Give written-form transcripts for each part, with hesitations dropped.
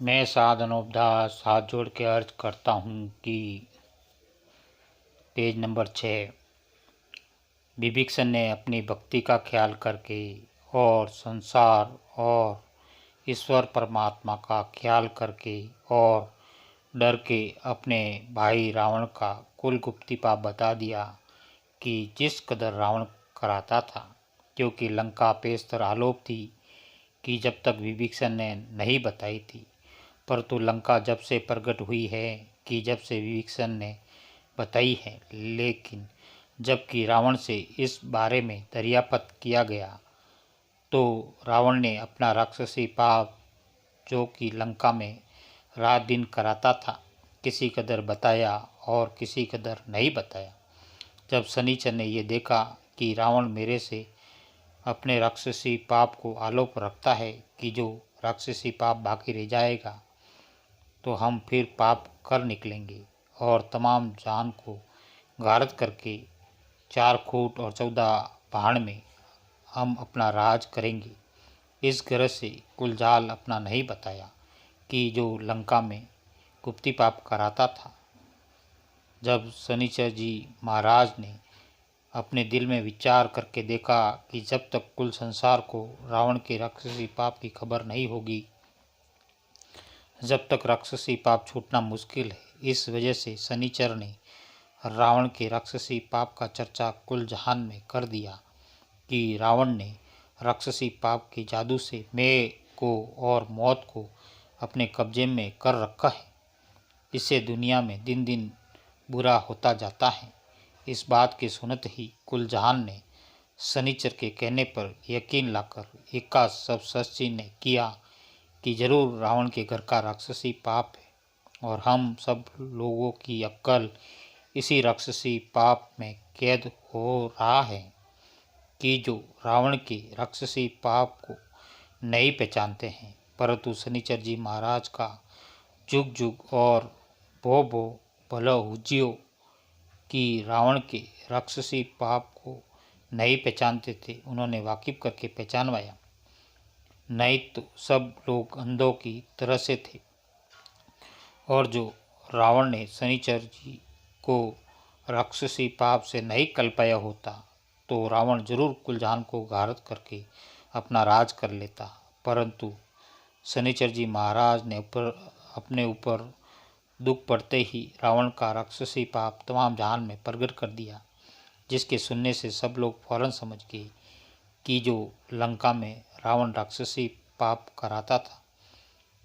मैं साधनोपदास हाथ जोड़ के अर्ज करता हूँ कि पेज नंबर 6 विभीषण ने अपनी भक्ति का ख्याल करके और संसार और ईश्वर परमात्मा का ख्याल करके और डर के अपने भाई रावण का कुल गुप्तिपा बता दिया कि जिस कदर रावण कराता था, क्योंकि लंका पेशतर आलोप थी कि जब तक विभीषण ने नहीं बताई थी, परंतु लंका जब से प्रकट हुई है कि जब से विभीषण ने बताई है। लेकिन जबकि रावण से इस बारे में दरियापत किया गया तो रावण ने अपना राक्षसी पाप जो कि लंका में रात दिन कराता था किसी कदर बताया और किसी कदर नहीं बताया। जब शनिचर ने ये देखा कि रावण मेरे से अपने राक्षसी पाप को आलोप रखता है कि जो राक्षसी पाप बाकी रह जाएगा तो हम फिर पाप कर निकलेंगे और तमाम जान को गारद करके 4 फुट और 14 पहाड़ में हम अपना राज करेंगे। इस गरज से कुलजाल अपना नहीं बताया कि जो लंका में गुप्ती पाप कराता था। जब शनिचर जी महाराज ने अपने दिल में विचार करके देखा कि जब तक कुल संसार को रावण के राक्षसी पाप की खबर नहीं होगी, जब तक राक्षसी पाप छूटना मुश्किल है, इस वजह से शनिचर ने रावण के राक्षसी पाप का चर्चा कुल जहान में कर दिया कि रावण ने राक्षसी पाप के जादू से मैं को और मौत को अपने कब्जे में कर रखा है। इससे दुनिया में दिन दिन बुरा होता जाता है। इस बात के सुनत ही कुल जहान ने शनिचर के कहने पर यकीन लाकर एका सब सच्ची ने किया कि जरूर रावण के घर का राक्षसी पाप है और हम सब लोगों की अक्ल इसी राक्षसी पाप में कैद हो रहा है कि जो रावण के राक्षसी पाप को नहीं पहचानते हैं। परंतु शनिचर जी महाराज का जुग जुग और भो भलो हुजियो कि रावण के राक्षसी पाप को नहीं पहचानते थे, उन्होंने वाकिफ करके पहचानवाया, नहीं तो सब लोग अंधों की तरह से थे। और जो रावण ने शनिचर जी को राक्षसी पाप से नहीं कल पाया होता तो रावण जरूर कुलजान को गारद करके अपना राज कर लेता। परंतु शनिचर जी महाराज ने अपने ऊपर दुख पड़ते ही रावण का राक्षसी पाप तमाम जहान में प्रगट कर दिया, जिसके सुनने से सब लोग फौरन समझ गए कि जो लंका में रावण राक्षसी पाप कराता था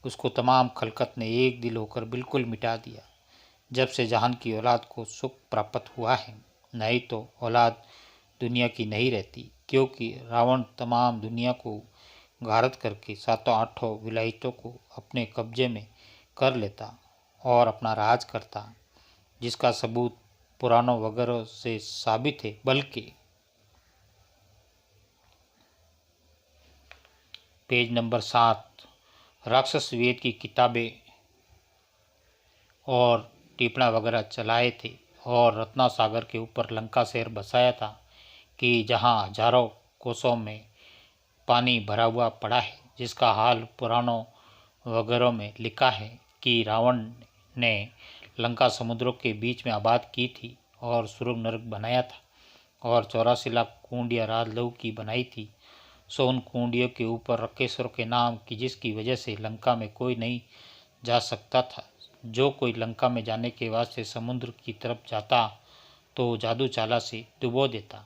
उसको तमाम खलकत ने एक दिल होकर बिल्कुल मिटा दिया। जब से जहान की औलाद को सुख प्राप्त हुआ है, नहीं तो औलाद दुनिया की नहीं रहती, क्योंकि रावण तमाम दुनिया को गारद करके सातों आठों विलायतों को अपने कब्जे में कर लेता और अपना राज करता, जिसका सबूत पुराणों वगैरह से साबित है। बल्कि पेज नंबर 7 राक्षस वेद की किताबें और टिप्पणा वगैरह चलाए थे और रत्ना सागर के ऊपर लंका शहर बसाया था कि जहां हजारों कोसों में पानी भरा हुआ पड़ा है, जिसका हाल पुराणों वगैरह में लिखा है कि रावण ने लंका समुद्रों के बीच में आबाद की थी और सुरग नरक बनाया था और 84 लाख कुंडिया राजलहू की बनाई थी। सो उन कुंडियों के ऊपर रकेश्वर के नाम की, जिसकी वजह से लंका में कोई नहीं जा सकता था। जो कोई लंका में जाने के वास्ते समुद्र की तरफ जाता तो जादू चाला से डुबो देता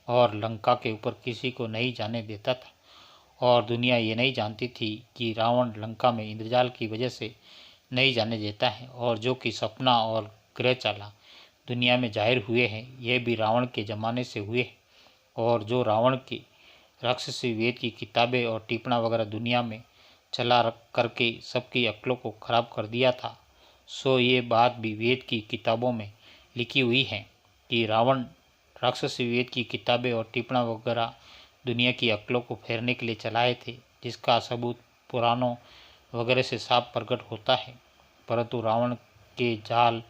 और लंका के ऊपर किसी को नहीं जाने देता था। और दुनिया ये नहीं जानती थी कि रावण लंका में इंद्रजाल की वजह से नहीं जाने देता है और जो कि सपना और ग्रह चाला दुनिया में जाहिर हुए हैं, यह भी रावण के ज़माने से हुए हैं। और जो रावण की राक्षसी वेद की किताबें और टिप्पणा वगैरह दुनिया में चला करके सबकी अक्लों को खराब कर दिया था, सो ये बात भी वेद की किताबों में लिखी हुई है कि रावण राक्षसी वेद की किताबें और टिप्पणा वगैरह दुनिया की अक्लों को फेरने के लिए चलाए थे, जिसका सबूत पुराणों वगैरह से साफ प्रकट होता है। परंतु रावण के जाल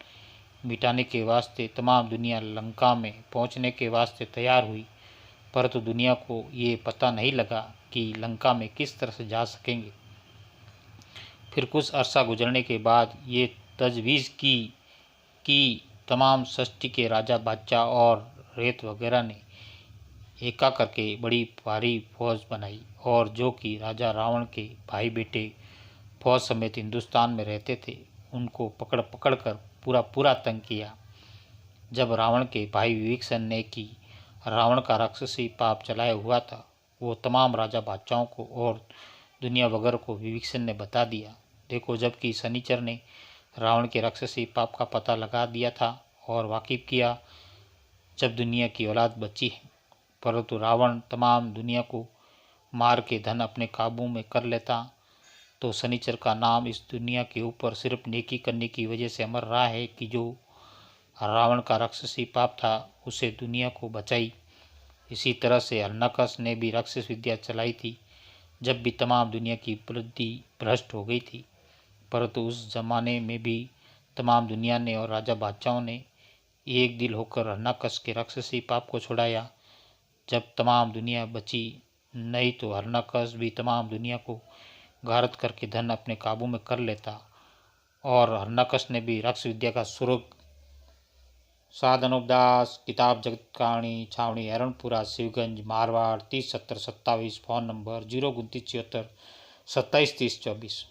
मिटाने के वास्ते तमाम दुनिया लंका में पहुंचने के वास्ते तैयार हुई, परंतु दुनिया को ये पता नहीं लगा कि लंका में किस तरह से जा सकेंगे। फिर कुछ अरसा गुजरने के बाद ये तजवीज़ की कि तमाम सृष्टि के राजा बादशाह और रेत वगैरह ने एका करके बड़ी भारी फौज बनाई और जो कि राजा रावण के भाई बेटे फौज समेत हिंदुस्तान में रहते थे उनको पकड़ पकड़ कर पूरा पूरा तंग किया। जब रावण के भाई विभीषण ने कि रावण का राक्षसी पाप चलाया हुआ था, वो तमाम राजा बादशाहों को और दुनिया वगैरह को विभीषण ने बता दिया। देखो, जबकि शनिचर ने रावण के राक्षसी पाप का पता लगा दिया था और वाकिफ किया जब दुनिया की औलाद बची है, परंतु रावण तमाम दुनिया को मार के धन अपने काबू में कर लेता, तो शनिचर का नाम इस दुनिया के ऊपर सिर्फ नेकी करने की वजह से अमर रहा है कि जो रावण का राक्षसी पाप था उसे दुनिया को बचाई। इसी तरह से हिरण्यकश ने भी राक्षस विद्या चलाई थी जब भी तमाम दुनिया की बुद्धि भ्रष्ट हो गई थी, परंतु उस जमाने में भी तमाम दुनिया ने और राजा बादशाहों ने एक दिल होकर हिरण्यकश के राक्षसी पाप को छुड़ाया। जब तमाम दुनिया बची, नहीं तो हिरण्यकश भी तमाम दुनिया को गारत करके धन अपने काबू में कर लेता और हिरण्यकश ने भी राक्षस विद्या का स्वर्ग। साधनोपदास, किताब जगत कहानी, छावनी हरणपुरा, शिवगंज, मारवाड़, 307027। Phone number 02974 273024।